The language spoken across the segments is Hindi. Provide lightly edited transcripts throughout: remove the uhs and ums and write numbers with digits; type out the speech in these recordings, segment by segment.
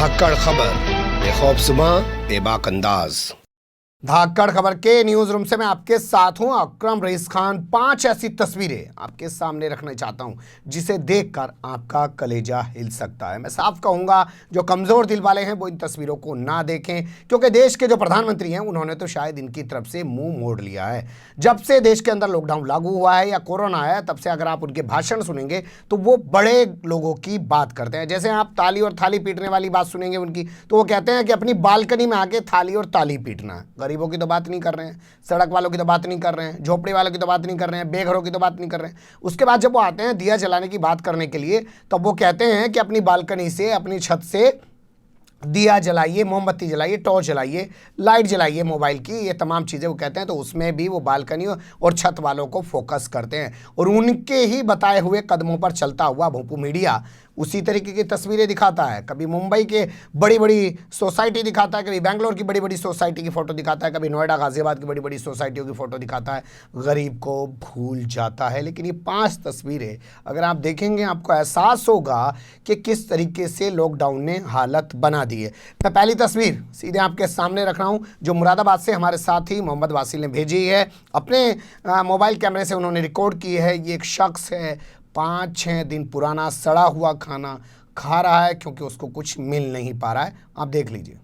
धाकड़ खबर, बेखौफसमा बेबाक अंदाज। धाकड़ खबर के न्यूज रूम से मैं आपके साथ हूं अकरम रईस खान। 5 ऐसी तस्वीरें आपके सामने रखना चाहता हूं जिसे देखकर आपका कलेजा हिल सकता है। मैं साफ कहूंगा, जो कमजोर दिल वाले हैं वो इन तस्वीरों को ना देखें, क्योंकि देश के जो प्रधानमंत्री हैं उन्होंने तो शायद इनकी तरफ से मुंह मोड़ लिया है। जब से देश के अंदर लॉकडाउन लागू हुआ है या कोरोना आया, तब से अगर आप उनके भाषण सुनेंगे तो वो बड़े लोगों की बात करते हैं। जैसे आप ताली और थाली पीटने वाली बात सुनेंगे उनकी, तो वो कहते हैं कि अपनी बालकनी में आके थाली और ताली पीटना है। गरीबों की तो बात नहीं कर रहे हैं, सड़क वालों की तो बात नहीं कर रहे हैं, झोपड़ी वालों की तो बात नहीं कर रहे हैं, बेघरों की तो बात नहीं कर रहे हैं। उसके बाद जब वो आते हैं दिया जलाने की बात करने के लिए, तब वो कहते हैं कि अपनी बालकनी से, अपनी छत से दिया जलाइए, मोमबत्ती जलाइए, टॉर्च जलाइए, लाइट जलाइए मोबाइल की, ये तमाम चीज़ें वो कहते हैं। तो उसमें भी वो बालकनी और छत वालों को फोकस करते हैं और उनके ही बताए हुए कदमों पर चलता हुआ भोंपू मीडिया उसी तरीके की तस्वीरें दिखाता है। कभी मुंबई के बड़ी बड़ी सोसाइटी दिखाता है, कभी बेंगलोर की बड़ी बड़ी सोसाइटी की फ़ोटो दिखाता है, कभी नोएडा गाज़ियाबाद की बड़ी बड़ी सोसाइटियों की फ़ोटो दिखाता है। गरीब को भूल जाता है। लेकिन ये 5 तस्वीरें अगर आप देखेंगे, आपको एहसास होगा कि किस तरीके से लॉकडाउन ने हालत बना दी है। मैं पहली तस्वीर सीधे आपके सामने रख रहा हूँ, जो मुरादाबाद से हमारे साथी मोहम्मद वासिल ने भेजी है। अपने मोबाइल कैमरे से उन्होंने रिकॉर्ड की है। ये एक शख्स है, 5-6 दिन पुराना सड़ा हुआ खाना खा रहा है क्योंकि उसको कुछ मिल नहीं पा रहा है। आप देख लीजिए।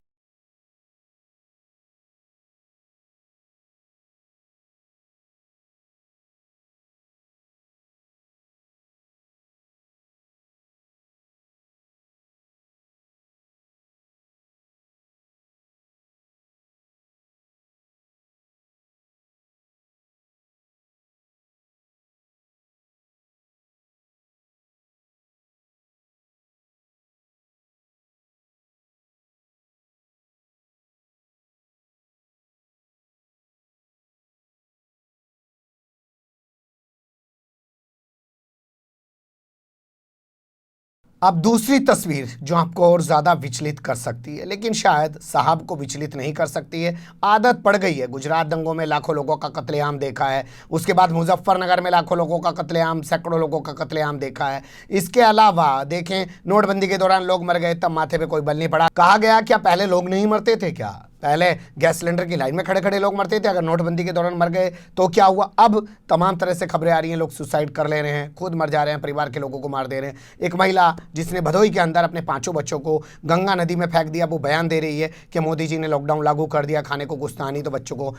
अब दूसरी तस्वीर जो आपको और ज़्यादा विचलित कर सकती है, लेकिन शायद साहब को विचलित नहीं कर सकती है। आदत पड़ गई है। गुजरात दंगों में लाखों लोगों का कत्लेआम देखा है, उसके बाद मुजफ्फरनगर में लाखों लोगों का कत्लेआम, सैकड़ों लोगों का कत्लेआम देखा है। इसके अलावा देखें, नोटबंदी के दौरान लोग मर गए, तब माथे पे कोई बल नहीं पड़ा। कहा गया क्या पहले लोग नहीं मरते थे क्या? पहले गैस सिलेंडर की लाइन में खड़े खड़े लोग मरते थे, अगर नोटबंदी के दौरान मर गए तो क्या हुआ? अब तमाम तरह से खबरें आ रही हैं, लोग सुसाइड कर ले रहे हैं, खुद मर जा रहे हैं, परिवार के लोगों को मार दे रहे हैं। एक महिला जिसने भदोई के अंदर अपने 5 बच्चों को गंगा नदी में फेंक दिया, वो बयान दे रही है कि मोदी जी ने लॉकडाउन लागू कर दिया, खाने को कुछ था नहीं तो बच्चों को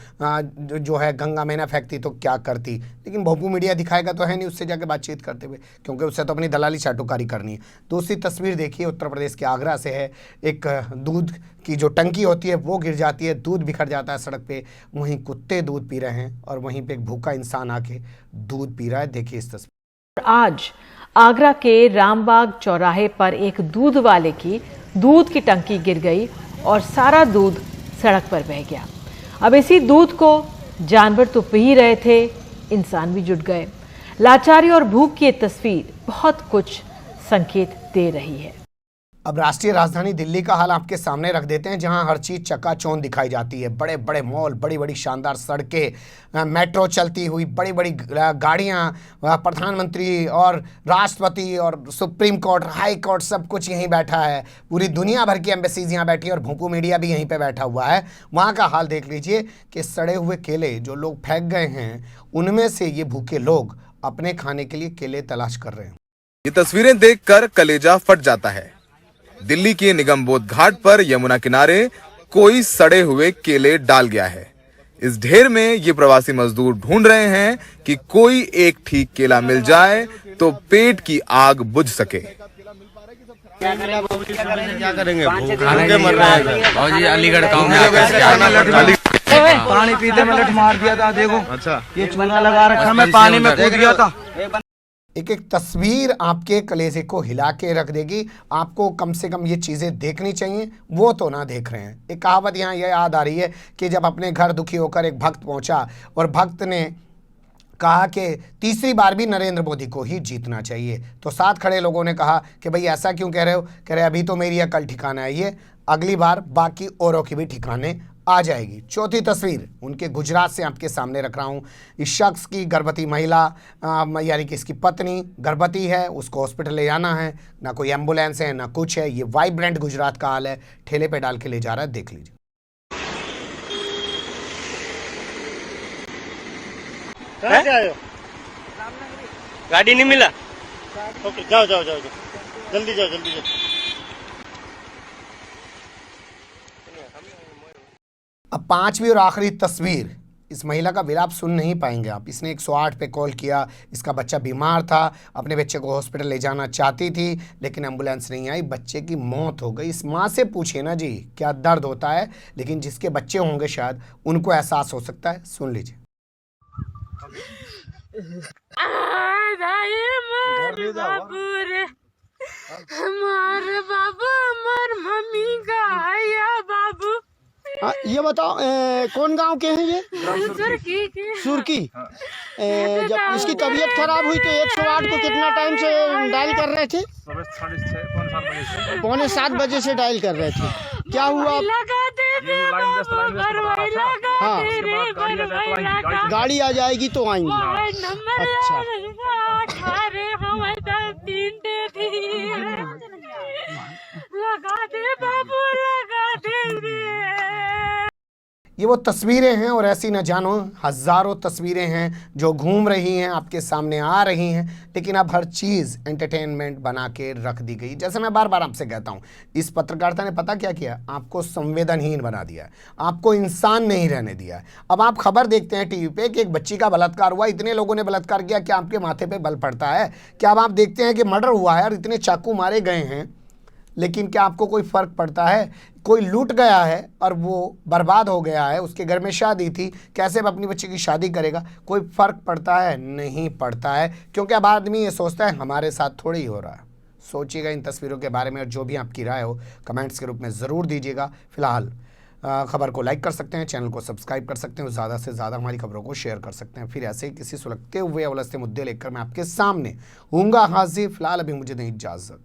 जो है गंगा में ना फेंकती तो क्या करती। लेकिन भोंपू मीडिया दिखाएगा तो है नहीं उससे जाके बातचीत करते हुए, क्योंकि उससे तो अपनी दलाली चाटुकारी करनी है। दूसरी तस्वीर देखिए, उत्तर प्रदेश के आगरा से है। एक दूध की जो टंकी होती है वो गिर जाती है, दूध बिखर जाता है सड़क पे, वहीं कुत्ते दूध पी रहे हैं और वहीं पे एक भूखा इंसान आके दूध पी रहा है। देखिए इस तस्वीर। आज आगरा के रामबाग चौराहे पर एक दूध वाले की दूध की टंकी गिर गई और सारा दूध सड़क पर बह गया। अब इसी दूध को जानवर तो पी रहे थे, इंसान भी जुट गए। लाचारी और भूख की ये तस्वीर बहुत कुछ संकेत दे रही है। अब राष्ट्रीय राजधानी दिल्ली का हाल आपके सामने रख देते हैं, जहां हर चीज़ चकाचौंध दिखाई जाती है। बड़े बड़े मॉल, बड़ी बड़ी शानदार सड़कें, मेट्रो चलती हुई, बड़ी बड़ी गाड़ियां, प्रधानमंत्री और राष्ट्रपति और सुप्रीम कोर्ट, हाई कोर्ट, सब कुछ यहीं बैठा है। पूरी दुनिया भर की एम्बेसीज यहाँ बैठी है और भोंपू मीडिया भी यहीं पे बैठा हुआ है। वहाँ का हाल देख लीजिए कि सड़े हुए केले जो लोग फेंक गए हैं, उनमें से ये भूखे लोग अपने खाने के लिए केले तलाश कर रहे हैं। ये तस्वीरें देखकर कलेजा फट जाता है। दिल्ली के निगमबोध घाट पर यमुना किनारे कोई सड़े हुए केले डाल गया है। इस ढेर में ये प्रवासी मजदूर ढूंढ रहे हैं कि कोई एक ठीक केला मिल जाए तो पेट की आग बुझ सके। क्या करेंगे? भूखे मर रहे हैं। भाजी अलीगढ़ गाँव में पानी पीते में लठ मार दिया था। देखो, अच्छा, ये चूना लगा रखा, मैं पानी में कूद गया था। एक एक तस्वीर आपके कलेजे को हिला के रख देगी। आपको कम से कम ये चीज़ें देखनी चाहिए, वो तो ना देख रहे हैं। एक कहावत यहाँ ये याद आ रही है कि जब अपने घर दुखी होकर एक भक्त पहुँचा और भक्त ने कहा कि तीसरी बार भी नरेंद्र मोदी को ही जीतना चाहिए, तो साथ खड़े लोगों ने कहा कि भाई ऐसा क्यों कह रहे हो? कह रहे अभी तो मेरी अकल ठिकाना है, ये अगली बार बाकी औरों की भी ठिकाने आ जाएगी। चौथी तस्वीर उनके गुजरात से आपके सामने रख रहा हूँ। इस शख्स की गर्भवती महिला यानी कि इसकी पत्नी गर्भवती है, उसको हॉस्पिटल ले जाना है, ना कोई एम्बुलेंस है ना कुछ है। ये वाइब्रेंट गुजरात का हाल है, ठेले पे डाल के ले जा रहा है, देख लीजिए। कहाँ से आए हो? गाड़ी नहीं मिला। ओके जाओ जाओ जाओ जाओ, जल्दी जाओ जल्दी जाओ। अब पांचवी और आखिरी तस्वीर, इस महिला का विलाप सुन नहीं पाएंगे आप। इसने 108 पे कॉल किया, इसका बच्चा बीमार था, अपने बच्चे को हॉस्पिटल ले जाना चाहती थी लेकिन एम्बुलेंस नहीं आई, बच्चे की मौत हो गई। इस माँ से पूछिए ना जी क्या दर्द होता है, लेकिन जिसके बच्चे होंगे शायद उनको एहसास हो सकता है। सुन लीजिए। ये बताओ कौन गांव के हैं ये? सुरकी। जब इसकी तबीयत खराब हुई तो 108 को कितना टाइम से डायल कर रहे थे? 6:45 से डायल कर रहे थे। क्या हुआ? हाँ, गाड़ी आ जाएगी तो आएंगी। अच्छा, ये वो तस्वीरें हैं और ऐसी न जानो हज़ारों तस्वीरें हैं जो घूम रही हैं, आपके सामने आ रही हैं, लेकिन अब हर चीज़ एंटरटेनमेंट बना के रख दी गई। जैसे मैं बार बार आपसे कहता हूँ, इस पत्रकारिता ने पता क्या किया? आपको संवेदनहीन बना दिया है, आपको इंसान नहीं रहने दिया है। अब आप खबर देखते हैं टीवी पे कि एक बच्ची का बलात्कार हुआ, इतने लोगों ने बलात्कार किया, क्या आपके माथे पे बल पड़ता है? क्या अब आप देखते हैं कि मर्डर हुआ है और इतने चाकू मारे गए हैं, लेकिन क्या आपको कोई फ़र्क पड़ता है? कोई लूट गया है और वो बर्बाद हो गया है, उसके घर में शादी थी, कैसे वो अपनी बच्ची की शादी करेगा? कोई फ़र्क पड़ता है? नहीं पड़ता है, क्योंकि अब आदमी ये सोचता है हमारे साथ थोड़ी ही हो रहा है। सोचिएगा इन तस्वीरों के बारे में और जो भी आपकी राय हो कमेंट्स के रूप में ज़रूर दीजिएगा। फिलहाल खबर को लाइक कर सकते हैं, चैनल को सब्सक्राइब कर सकते हैं और ज़्यादा से ज़्यादा हमारी खबरों को शेयर कर सकते हैं। फिर ऐसे ही किसी सुलगते हुए उलझते मुद्दे लेकर मैं आपके सामने हूँगा हाजिर। फिलहाल अभी मुझे नहीं इजाज़त।